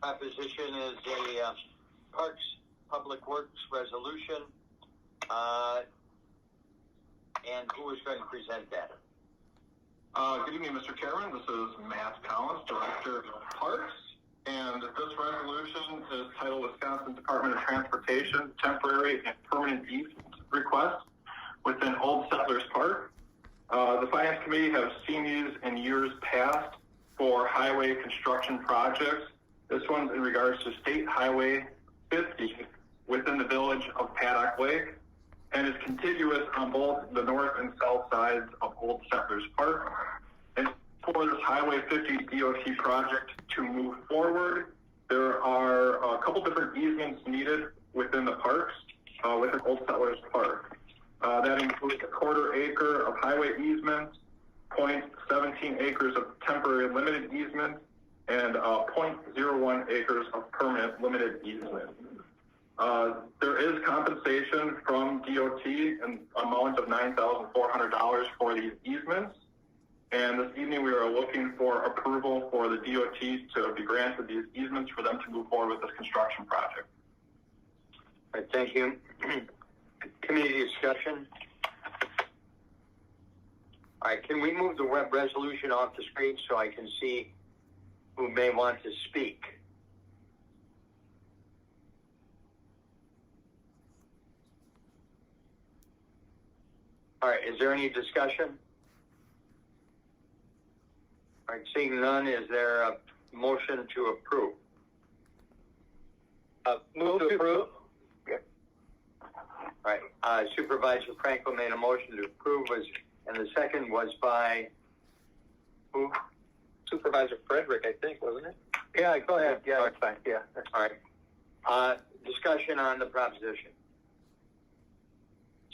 proposition is a Parks Public Works resolution. And who is going to present that? Good evening, Mr. Chairman. This is Matt Collins, Director of Parks. And this resolution is titled Wisconsin Department of Transportation Temporary and Permanent Easement Request within Old Settlers Park. The Finance Committee have seen these in years past for highway construction projects. This one's in regards to State Highway 50 within the village of Paddock Lake and is contiguous on both the north and south sides of Old Settlers Park. And for this Highway 50 DOT project to move forward, there are a couple different easements needed within the parks, within Old Settlers Park. That includes a 1/4 acre of highway easements, 0.17 acres of temporary limited easement, and 0.01 acres of permanent limited easement. There is compensation from DOT in amount of $9,400 for these easements. And this evening we are looking for approval for the DOT to be granted these easements for them to move forward with this construction project. All right, thank you. Committee discussion. All right, can we move the web resolution off the screen so I can see who may want to speak? All right, is there any discussion? All right, seeing none, is there a motion to approve? Move to approve. Okay. All right, Supervisor Franco made a motion to approve, and the second was by who? Supervisor Frederick, I think, wasn't it? Yeah, go ahead. Yeah, that's fine. Yeah. All right. Discussion on the proposition.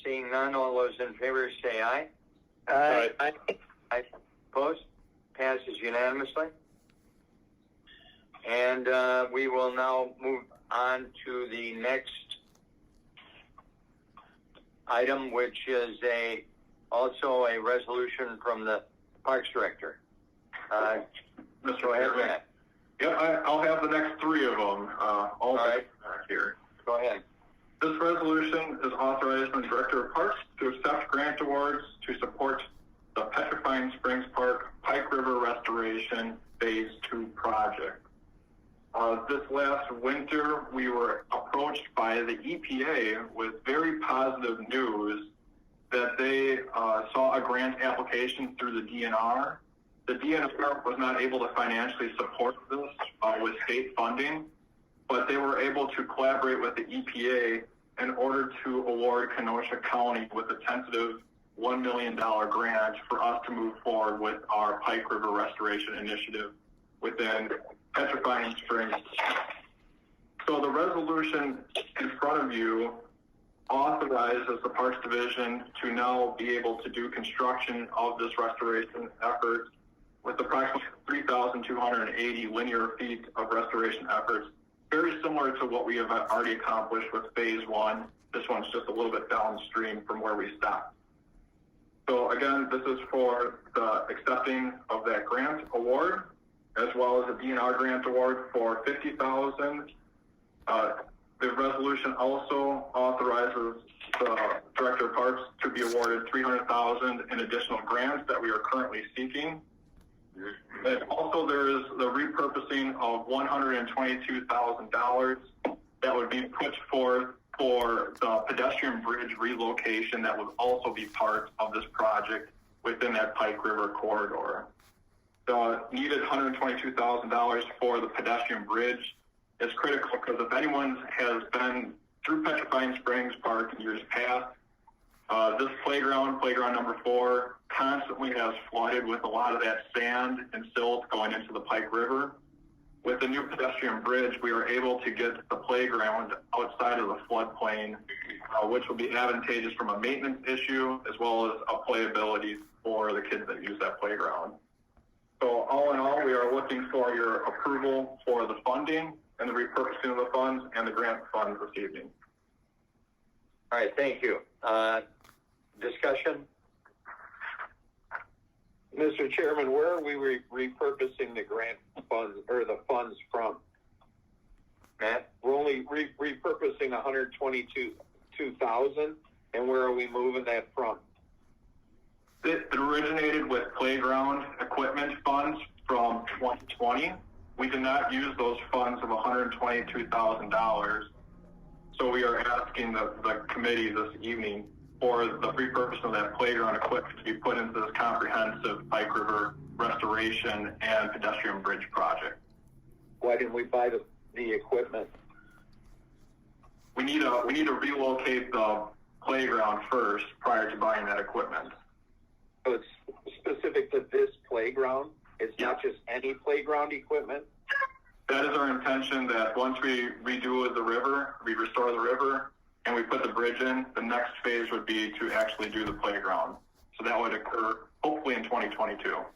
Seeing none, all those in favor say aye. Aye. Aye. Opposed? Passes unanimously. And we will now move on to the next item, which is also a resolution from the Parks Director. Mr. Go ahead, Chairman. Matt. Yeah, I'll have the next three of them. All right. Here. Go ahead. This resolution is authorizing the Director of Parks to accept grant awards to support the Petrifying Springs Park Pike River Restoration Phase 2 project. This last winter, we were approached by the EPA with very positive news that they saw a grant application through the DNR. The DNR was not able to financially support this with state funding, but they were able to collaborate with the EPA in order to award Kenosha County with a tentative $1 million grant for us to move forward with our Pike River Restoration Initiative within Petrifying Springs. So the resolution in front of you authorizes the Parks Division to now be able to do construction of this restoration effort with approximately 3,280 linear feet of restoration efforts, very similar to what we have already accomplished with Phase 1. This one's just a little bit downstream from where we stopped. So again, this is for the accepting of that grant award, as well as a DNR grant award for $50,000. The resolution also authorizes the Director of Parks to be awarded $300,000 in additional grants that we are currently seeking. And also there is the repurposing of $122,000 that would be put forth for the pedestrian bridge relocation that would also be part of this project within that Pike River corridor. The needed $122,000 for the pedestrian bridge is critical because if anyone has been through Petrifying Springs Park in years past, this playground number 4, constantly has flooded with a lot of that sand and silt going into the Pike River. With the new pedestrian bridge, we are able to get the playground outside of the floodplain, which will be advantageous from a maintenance issue as well as a playability for the kids that use that playground. So all in all, we are looking for your approval for the funding and the repurposing of the funds and the grant funds this evening. All right, thank you. Discussion? Mr. Chairman, where are we repurposing the grant funds or the funds from? Matt? We're only repurposing 122,000, and where are we moving that from? It originated with playground equipment funds from 2020. We did not use those funds of $122,000. So we are asking the committee this evening for the repurposing of that playground equipment to be put into this comprehensive Pike River restoration and pedestrian bridge project. Why didn't we buy the equipment? We need to relocate the playground first prior to buying that equipment. So it's specific to this playground? It's Yeah. not just any playground equipment? That is our intention, that once we redo the river, we restore the river, and we put the bridge in, the next phase would be to actually do the playground. So that would occur hopefully in 2022.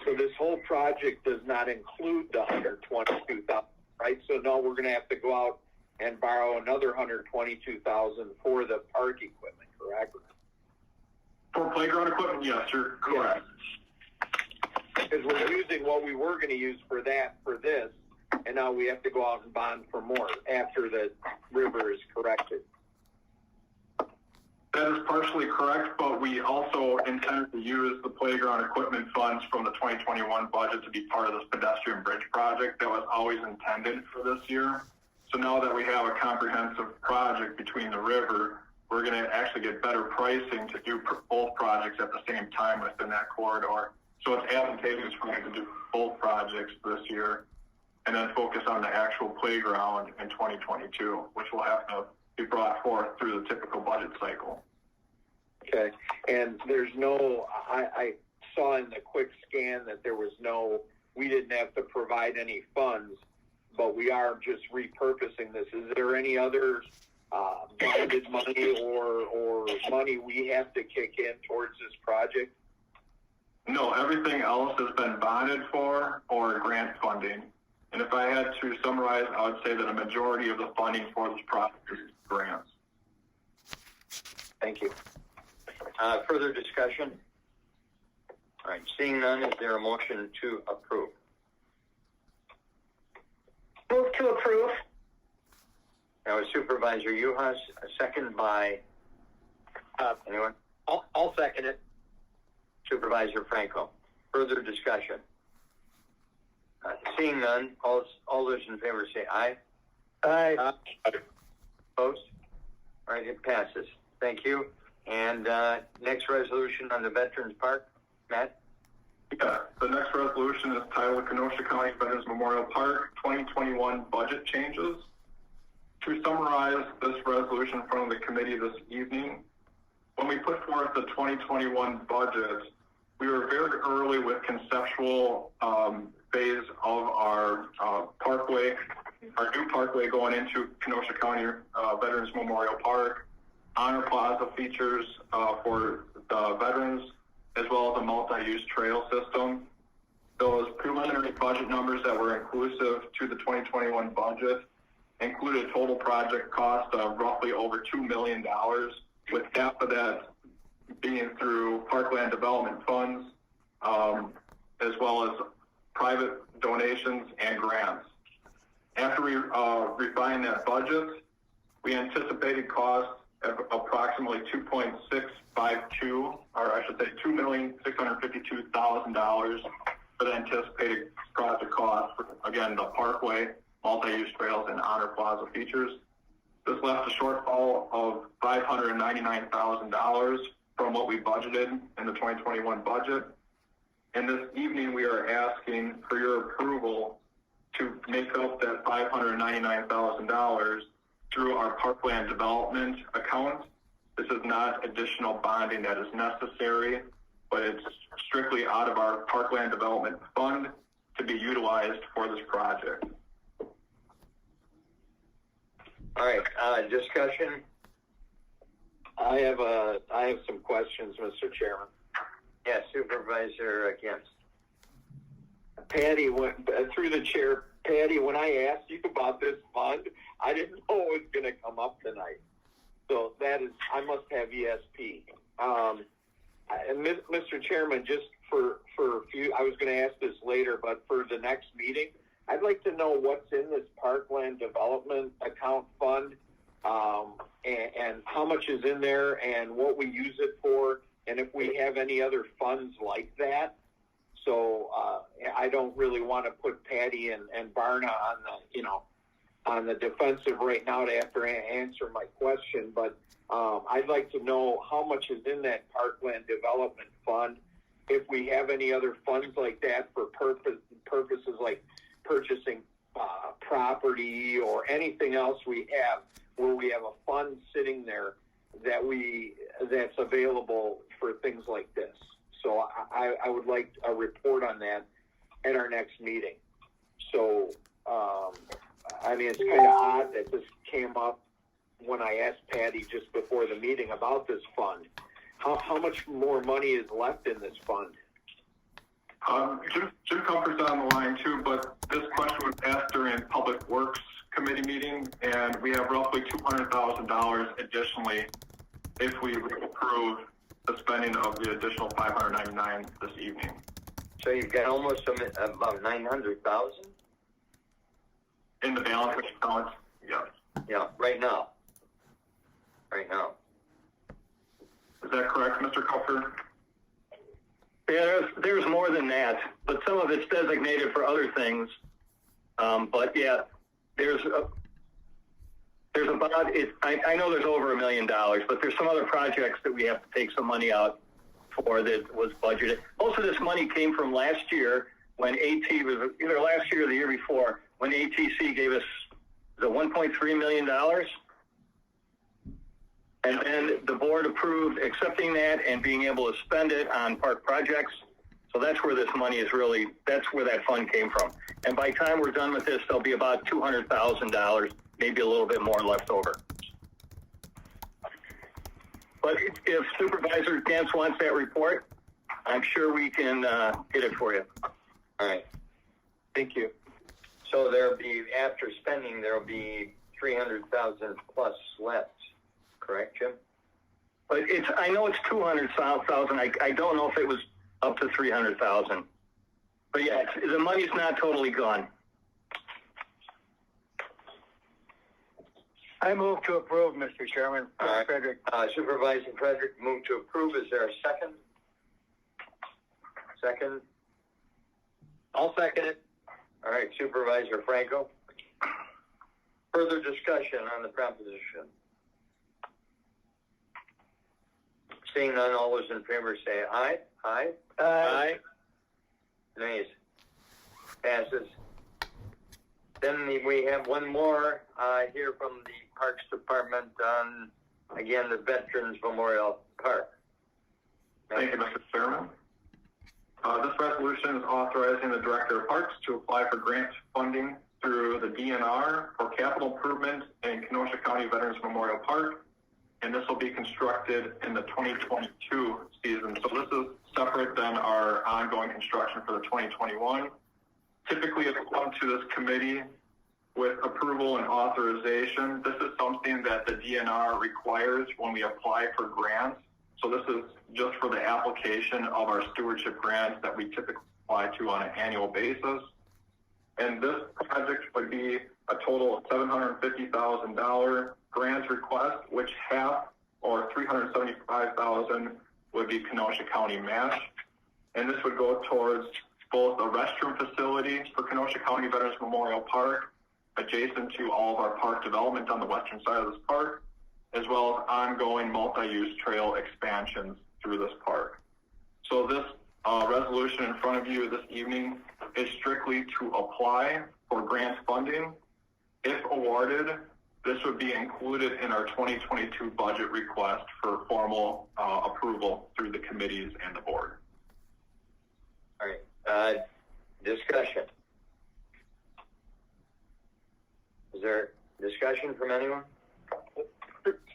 So this whole project does not include the 122,000, right? So now we're going to have to go out and borrow another 122,000 for the park equipment, correct? For playground equipment, yes, you're correct. Because we're using what we were going to use for that for this, and now we have to go out and bond for more after the river is corrected. That is partially correct, but we also intended to use the playground equipment funds from the 2021 budget to be part of this pedestrian bridge project. That was always intended for this year. So now that we have a comprehensive project between the river, we're going to actually get better pricing to do both projects at the same time within that corridor. So it's advantageous for me to do both projects this year and then focus on the actual playground in 2022, which will have to be brought forth through the typical budget cycle. Okay, and there's no, I saw in the quick scan that there was no, we didn't have to provide any funds, but we are just repurposing this. Is there any other bonded money or money we have to kick in towards this project? No, everything else has been bonded for or grant funding. And if I had to summarize, I would say that a majority of the funding for this project is grants. Thank you. Further discussion? All right, seeing none, is there a motion to approve? Move to approve. Now, Supervisor Uhas, a second by anyone? I'll second it. Supervisor Franco. Further discussion? Seeing none, all those in favor say aye. Aye. Opposed? All right, it passes. Thank you. And next resolution on the Veterans Park, Matt? Yeah, the next resolution is titled KENOSHA County Veterans Memorial Park 2021 Budget Changes. To summarize this resolution in front of the committee this evening, when we put forth the 2021 budget, we were very early with conceptual phase of our parkway, our new parkway going into Kenosha County Veterans Memorial Park, honor plaza features for the veterans, as well as a multi-use trail system. Those preliminary budget numbers that were inclusive to the 2021 budget included a total project cost of roughly over $2 million, with half of that being through parkland development funds, as well as private donations and grants. After we refined that budget, we anticipated costs of approximately $2.652, or I should say $2,652,000 for the anticipated project cost for, again, the parkway, multi-use trails, and honor plaza features. This left a shortfall of $599,000 from what we budgeted in the 2021 budget. And this evening we are asking for your approval to make up that $599,000 through our parkland development account. This is not additional bonding that is necessary, but it's strictly out of our parkland development fund to be utilized for this project. All right, discussion? I have some questions, Mr. Chairman. Yes, Supervisor Kemps. Patty, through the chair, Patty, when I asked you about this fund, I didn't know it was going to come up tonight. So that is, I must have ESP. And Mr. Chairman, just for I was going to ask this later, but for the next meeting, I'd like to know what's in this parkland development account fund, and how much is in there and what we use it for, and if we have any other funds like that. So, I don't really want to put Patty and Barna on the defensive right now to have to answer my question, but I'd like to know how much is in that parkland development fund, if we have any other funds like that for purposes like purchasing property or anything else we have where we have a fund sitting there that's available for things like this. So I would like a report on that at our next meeting. So, I mean, it's kind of odd that this came up when I asked Patty just before the meeting about this fund. How much more money is left in this fund? Jim Comfort's on the line too, but this question was asked during Public Works Committee meeting, and we have roughly $200,000 additionally if we approve the spending of the additional $599 this evening. So you've got almost about 900,000 In the balance account, yes. Yeah, right now. Right now. Is that correct, Mr. Comfort? Yeah, there's more than that, but some of it's designated for other things. But yeah, there's about it. I know there's over $1 million, but there's some other projects that we have to take some money out for that was budgeted. Most of this money came from last year when AT was either last year or the year before when ATC gave us the $1.3 million. And then the board approved accepting that and being able to spend it on park projects. So that's where this money is really, that's where that fund came from. And by the time we're done with this, there'll be about $200,000, maybe a little bit more left over. But if Supervisor Gantz wants that report, I'm sure we can get it for you. All right. Thank you. So there'll be, after spending, there'll be 300,000 plus left. Correct, Jim? But I know it's 200,000. I don't know if it was up to 300,000. But yeah, the money's not totally gone. I move to approve, Mr. Chairman. Frederick. Supervisor Frederick, move to approve. Is there a second? Second? I'll second it. All right, Supervisor Franco. Further discussion on the proposition. Seeing none, all those in favor say aye. Aye. Aye. Nays. Passes. Then we have one more here from the Parks Department on, again, the Veterans Memorial Park. Thank you, Mr. Chairman. This resolution is authorizing the Director of Parks to apply for grant funding through the DNR for capital improvement in Kenosha County Veterans Memorial Park, and this will be constructed in the 2022 season. So this is separate than our ongoing construction for the 2021. Typically, it's come to this committee with approval and authorization. This is something that the DNR requires when we apply for grants. So this is just for the application of our stewardship grants that we typically apply to on an annual basis. And this project would be a total of $750,000 grant request, which half, or $375,000, would be Kenosha County match. And this would go towards both a restroom facility for Kenosha County Veterans Memorial Park, adjacent to all of our park development on the western side of this park, as well as ongoing multi-use trail expansions through this park. So this resolution in front of you this evening is strictly to apply for grant funding. If awarded, this would be included in our 2022 budget request for formal approval through the committees and the board. All right. Discussion. Is there discussion from anyone?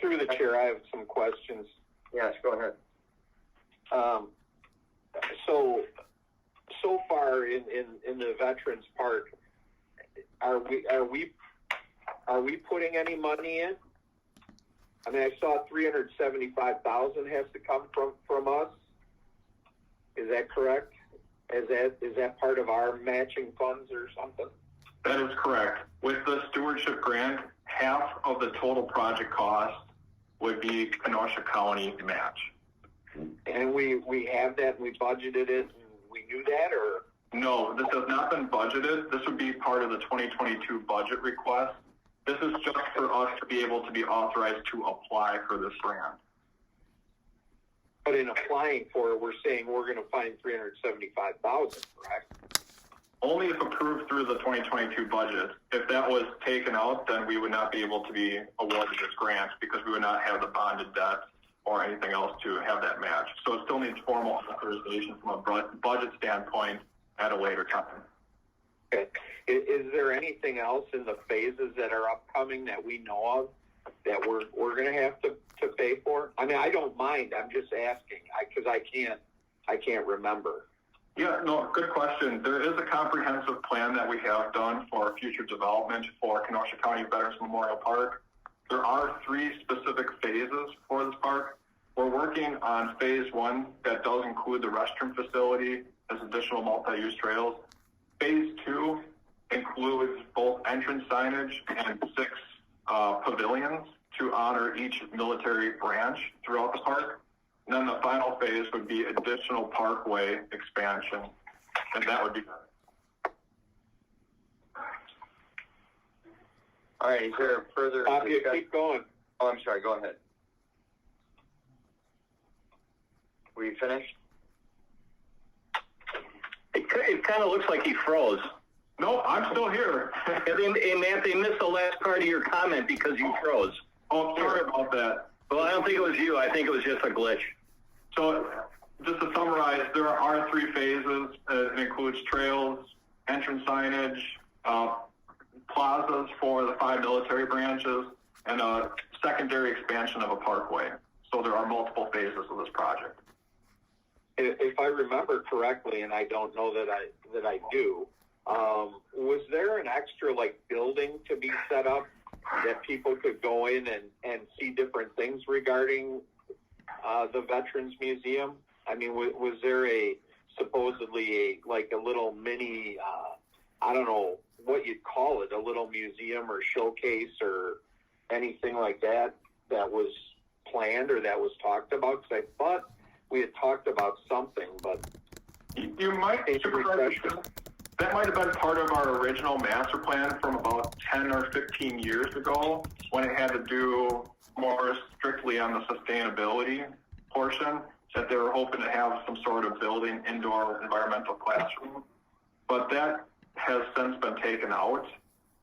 Through the chair, I have some questions. Yes, go ahead. So far in the Veterans Park, are we putting any money in? I mean, I saw $375,000 has to come from us. Is that correct? Is that part of our matching funds or something? That is correct. With the stewardship grant, half of the total project cost would be Kenosha County match. And we have that, we budgeted it, and we knew that, or? No, this has not been budgeted. This would be part of the 2022 budget request. This is just for us to be able to be authorized to apply for this grant. But in applying for it, we're saying we're going to find $375,000, correct? Only if approved through the 2022 budget. If that was taken out, then we would not be able to be awarded this grant because we would not have the bonded debt or anything else to have that match. So it still needs formal authorization from a budget standpoint at a later time. Okay. Is there anything else in the phases that are upcoming that we know of that we're going to have to pay for? I mean, I don't mind. I'm just asking because I can't remember. Yeah, no, good question. There is a comprehensive plan that we have done for future development for Kenosha County Veterans Memorial Park. There are 3 specific phases for this park. We're working on phase 1 that does include the restroom facility as additional multi-use trails. Phase 2 includes both entrance signage and 6 pavilions to honor each military branch throughout the park. And then the final phase would be additional parkway expansion, and that would be. All right, is there further discussion? Keep going. Oh, I'm sorry, go ahead. Were you finished? It kind of looks like he froze. No, I'm still here. And Matt, they missed the last part of your comment because you froze. Oh, sorry about that. Well, I don't think it was you. I think it was just a glitch. So, just to summarize, there are 3 phases. It includes trails, entrance signage, plazas for the 5 military branches, and a secondary expansion of a parkway. So there are multiple phases of this project. If I remember correctly, and I don't know that I do, was there an extra building to be set up that people could go in and see different things regarding the Veterans Museum? I mean, was there supposedly a little mini, I don't know what you'd call it, a little museum or showcase or anything like that was planned or that was talked about? Because I thought we had talked about something, but you might be correct. That might have been part of our original master plan from about 10 or 15 years ago when it had to do more strictly on the sustainability portion, that they were hoping to have some sort of building indoor environmental classroom. But that has since been taken out,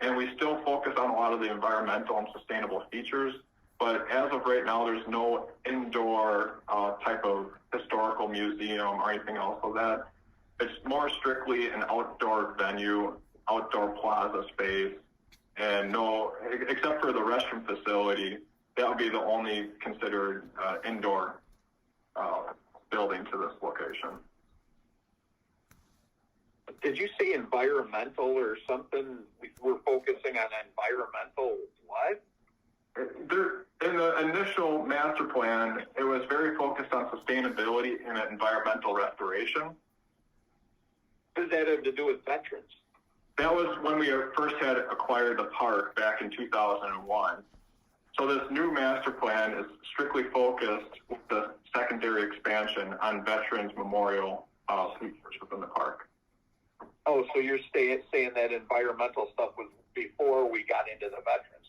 and we still focus on a lot of the environmental and sustainable features. But as of right now, there's no indoor type of historical museum or anything else of that. It's more strictly an outdoor venue, outdoor plaza space, and no, except for the restroom facility, that would be the only considered indoor building to this location. Did you say environmental or something? We're focusing on environmental what? In the initial master plan, it was very focused on sustainability and environmental restoration. What does that have to do with veterans? That was when we first had acquired the park back in 2001. So this new master plan is strictly focused with the secondary expansion on Veterans Memorial features within the park. Oh, so you're saying that environmental stuff was before we got into the veterans?